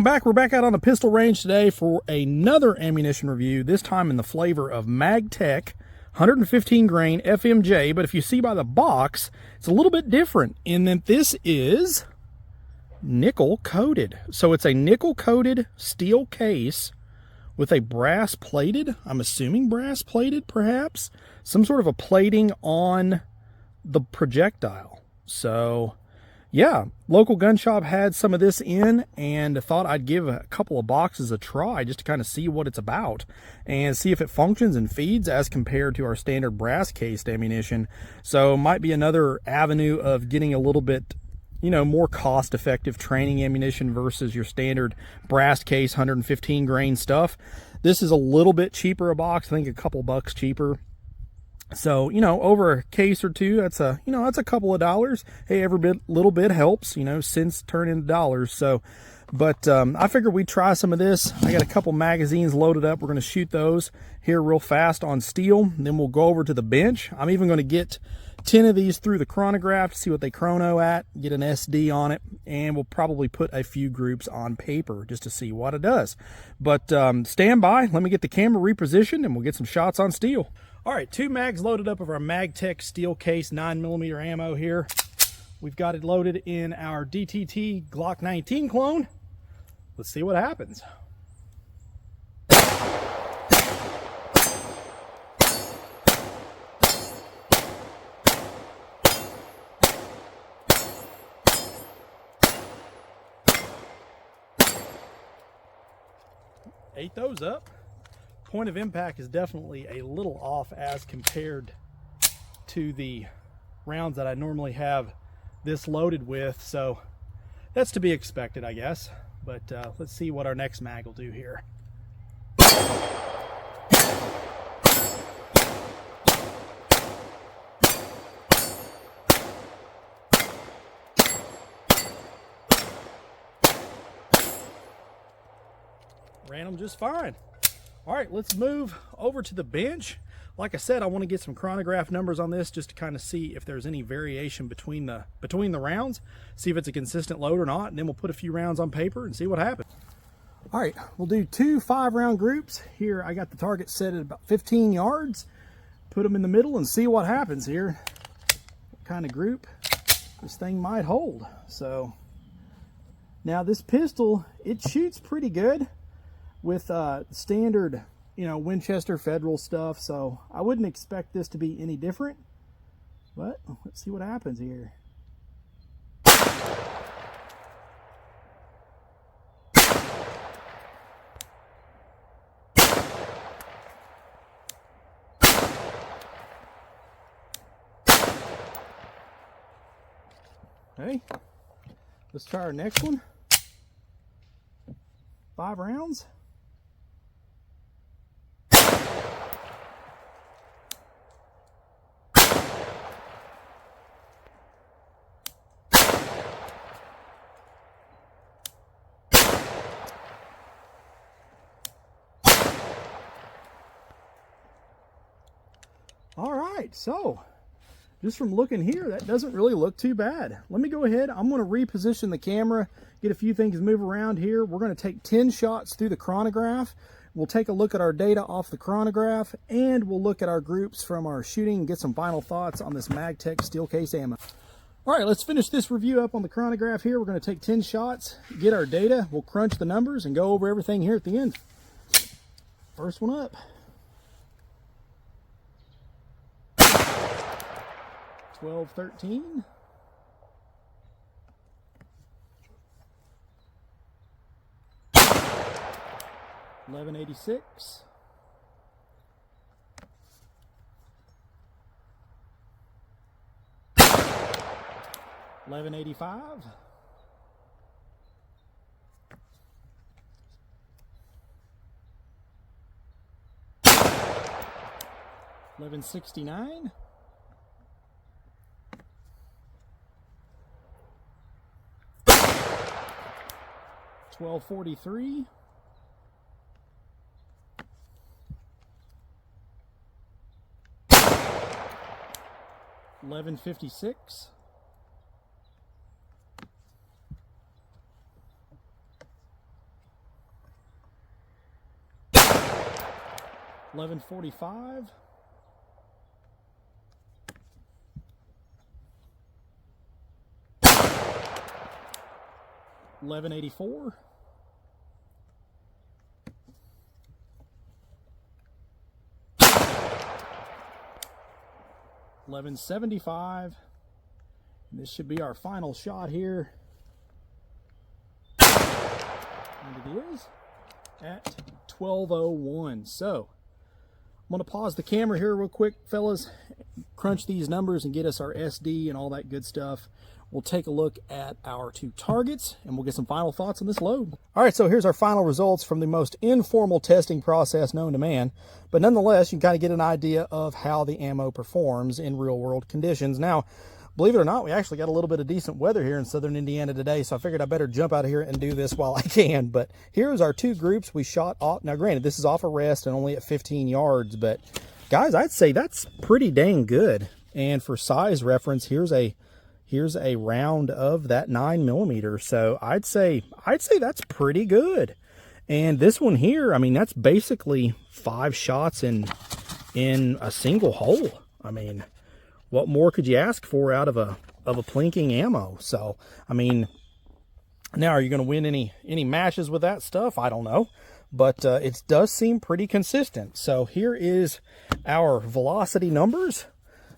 We're back out on the pistol range today for another ammunition review, this time in the flavor of Magtech 115 grain FMJ. But if you see by the box, it's a little bit different in that this is nickel coated. So it's a nickel coated steel case with a brass plated, I'm assuming brass plated perhaps, some sort of a plating on the projectile. So yeah, local gun shop had some of this in and thought I'd give a couple of boxes a try just to kind of see what it's about and see if it functions and feeds as compared to our standard brass cased ammunition. So might be another avenue of getting a little bit, you know, more cost effective training ammunition versus your standard brass case 115 grain stuff. This is a little bit cheaper a box, I think a couple bucks cheaper. So, you know, over a case or two, that's a, you know, that's a couple of dollars. Hey, every little bit helps, you know, cents turn into dollars. So, but I figured we'd try some of this. I got a couple magazines loaded up. We're going to shoot those here real fast on steel. Then we'll go over to the bench. I'm even going to get 10 of these through the chronograph to see what they chrono at, get an SD on it, and we'll probably put a few groups on paper just to see what it does. But stand by. Let me get the camera repositioned and we'll get some shots on steel. All right, 2 mags loaded up of our Magtech steel case 9mm ammo here. We've got it loaded in our DTT Glock 19 clone. Let's see what happens. Ate those up. Point of impact is definitely a little off as compared to the rounds that I normally have this loaded with, so that's to be expected, I guess. But let's see what our next mag will do here. Ran them just fine. All right, let's move over to the bench. Like I said, I want to get some chronograph numbers on this just to kind of see if there's any variation between the rounds, see if it's a consistent load or not, and then we'll put a few rounds on paper and see what happens. All right, we'll do 2 5-round groups. Here I got the target set at about 15 yards. Put them in the middle and see what happens here. What kind of group this thing might hold. So now this pistol, it shoots pretty good with standard, you know, Winchester Federal stuff, so I wouldn't expect this to be any different, but let's see what happens here. Okay, let's try our next one. 5 rounds. All right, so just from looking here, that doesn't really look too bad. Let me go ahead. I'm going to reposition the camera, get a few things move around here. We're going to take 10 shots through the chronograph. We'll take a look at our data off the chronograph, and we'll look at our groups from our shooting and get some final thoughts on this Magtech steel case ammo. All right, let's finish this review up on the chronograph here. We're going to take 10 shots, get our data. We'll crunch the numbers and go over everything here at the end. First one up. 12-13. 1186. 1185. 1169. 1243. 1156. 1145. 1184. 1175. This should be our final shot here. And it is at 1201. So I'm going to pause the camera here real quick, fellas, crunch these numbers and get us our SD and all that good stuff. We'll take a look at our two targets and we'll get some final thoughts on this load. All right, so here's our final results from the most informal testing process known to man. But nonetheless, you can kind of get an idea of how the ammo performs in real world conditions. Now, believe it or not, we actually got a little bit of decent weather here in southern Indiana today, so I figured I better jump out of here and do this while I can. But here's our two groups we shot off. Now, granted, this is off a rest and only at 15 yards, but guys, I'd say that's pretty dang good. And for size reference, here's a round of that 9mm. So I'd say that's pretty good. And this one here, I mean, that's basically 5 shots in a single hole. I mean, what more could you ask for out of a plinking ammo? So, I mean, now are you going to win any matches with that stuff? I don't know, but it does seem pretty consistent. So here is our velocity numbers.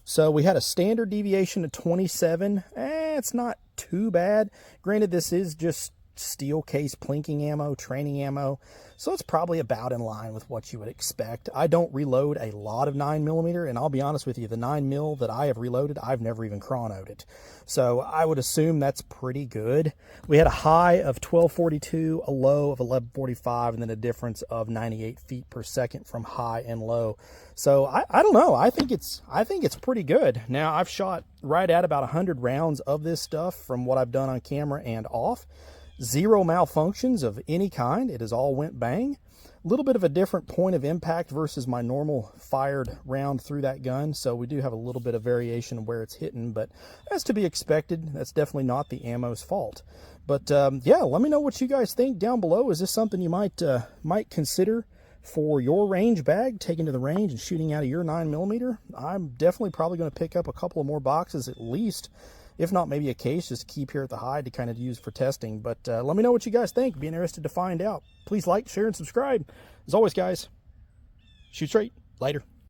So we had a standard deviation of 27. It's not too bad. Granted, this is just steel case plinking ammo, training ammo, so it's probably about in line with what you would expect. I don't reload a lot of 9mm, and I'll be honest with you, the 9mm that I have reloaded, I've never even chronoed it. So I would assume that's pretty good. We had a high of 1242, a low of 1145, and then a difference of 98 feet per second from high and low. So I don't know. I think it's pretty good. Now, I've shot right at about 100 rounds of this stuff from what I've done on camera and off. 0 malfunctions of any kind. It has all went bang. A little bit of a different point of impact versus my normal fired round through that gun, so we do have a little bit of variation of where it's hitting, but that's to be expected. That's definitely not the ammo's fault. But yeah, let me know what you guys think down below. Is this something you might consider for your range bag, taking to the range and shooting out of your 9mm? I'm definitely probably going to pick up a couple of more boxes at least, if not maybe a case, just to keep here at the hide to kind of use for testing. But let me know what you guys think. Be interested to find out. Please like, share, and subscribe. As always, guys, shoot straight. Later.